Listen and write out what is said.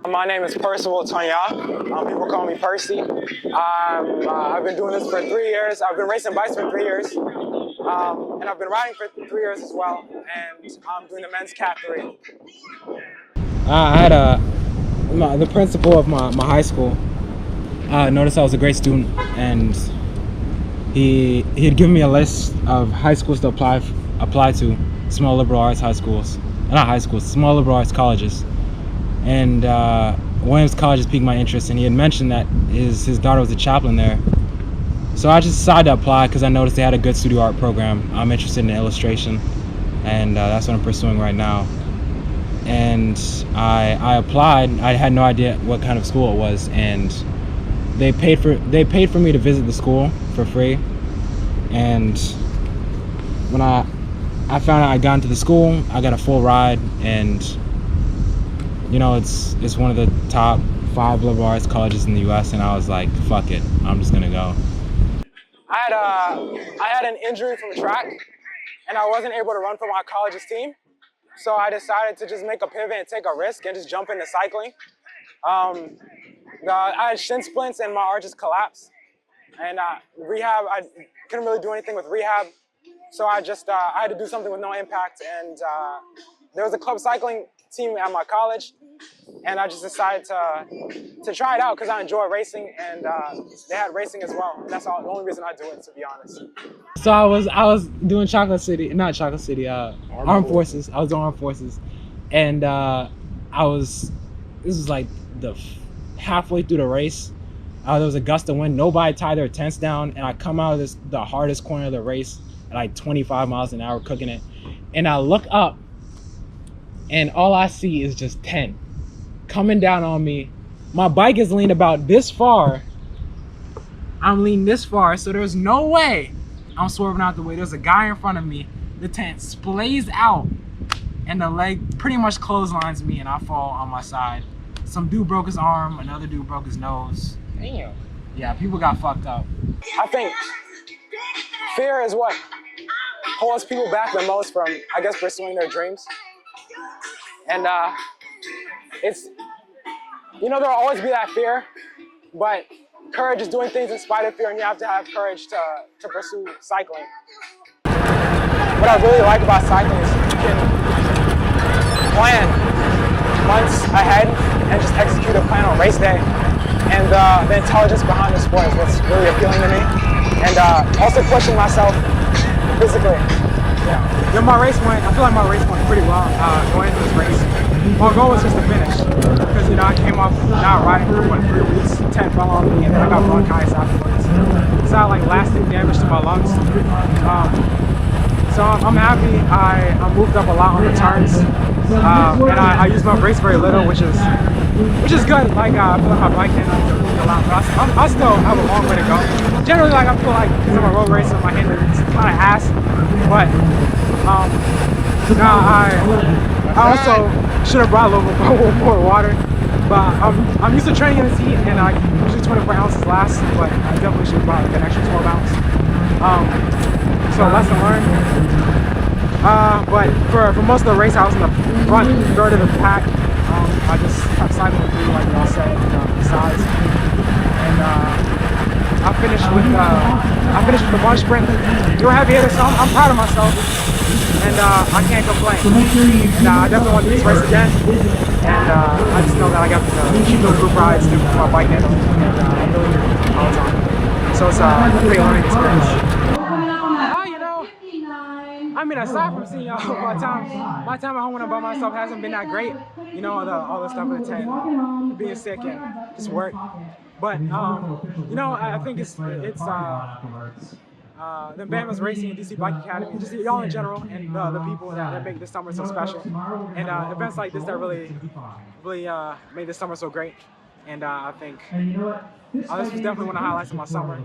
My name is Percival Tonha. People call me Percy. I've been doing this for 3 years. I've been racing bikes for 3 years. And I've been riding for 3 years as well. And I'm doing the men's Cat 3. I had the principal of my high school noticed I was a great student, and he had given me a list of high schools to apply to, small liberal arts high schools, not high schools, small liberal arts colleges. And Williams College has piqued my interest, and he had mentioned that his daughter was a chaplain there. So I just decided to apply because I noticed they had a good studio art program. I'm interested in illustration, and that's what I'm pursuing right now. And I applied. I had no idea what kind of school it was, and they paid for me to visit the school for free. And when I found out I got into the school, I got a full ride, and you know, it's one of the top 5 liberal arts colleges in the U.S. and I was like, fuck it, I'm just gonna go. I had an injury from track, and I wasn't able to run for my college's team. So I decided to just make a pivot and take a risk and just jump into cycling. I had shin splints and my arches collapsed. And rehab, I couldn't really do anything with rehab. So I had to do something with no impact. And there was a club cycling team at my college. And I just decided to try it out because I enjoy racing, and they had racing as well. And that's the only reason I do it, to be honest. So I was doing Armed Forces. I was doing Armed Forces, and this was like halfway through the race. There was a gust of wind. Nobody tied their tents down, and I come out of the hardest corner of the race at like 25 miles an hour, cooking it. And I look up, and all I see is just 10 coming down on me. My bike is leaned about this far. I'm leaned this far, so there's no way I'm swerving out the way. There's a guy in front of me. The tent splays out, and the leg pretty much clotheslines me, and I fall on my side. Some dude broke his arm, another dude broke his nose. Damn. Yeah, people got fucked up. I think fear is what holds people back the most from, I guess, pursuing their dreams. And it's, you know, there'll always be that fear, but courage is doing things in spite of fear, and you have to have courage to pursue cycling. What I really like about cycling is you can plan months ahead and just execute a plan on race day. And the intelligence behind the sport is what's really appealing to me. And also pushing myself physically. Yeah, I feel like my race went pretty well going into this race. My goal was just to finish, because you know I came off not riding for 3 weeks, 10 fell on me, and then I got bronchitis afterwards. So I had like lasting damage to my lungs. So I'm happy. I moved up a lot on the turns, and I used my brakes very little, which is good. Like I feel like my bike can move a lot, but I still have a long way to go. Generally, like I feel like because I'm a road racer, my hand is kind of ass, but I also should have brought a little more water. But I'm used to training in this heat, and I usually 24 ounces last, but I definitely should have brought like an extra 12 ounces. So lesson learned. But for most of the race, I was in the front third of the pack. I just kept cycling through, like y'all said, the sides. And I finished with the one sprint. You're a heavy hitter, so I'm proud of myself. And I can't complain. And I definitely want to do this race again. And I just know that I got the group rides to my bike handle, and I really did all the time. So it's a great learning experience. I mean, aside from seeing y'all, my time at home when I'm by myself hasn't been that great. You know, all the stuff with the tent, being sick and just work. But you know, I think it's the Bammas Racing and DC Bike Academy, just y'all in general, and the people that make this summer so special, and events like this that really made this summer so great. And I think this was definitely one of the highlights of my summer.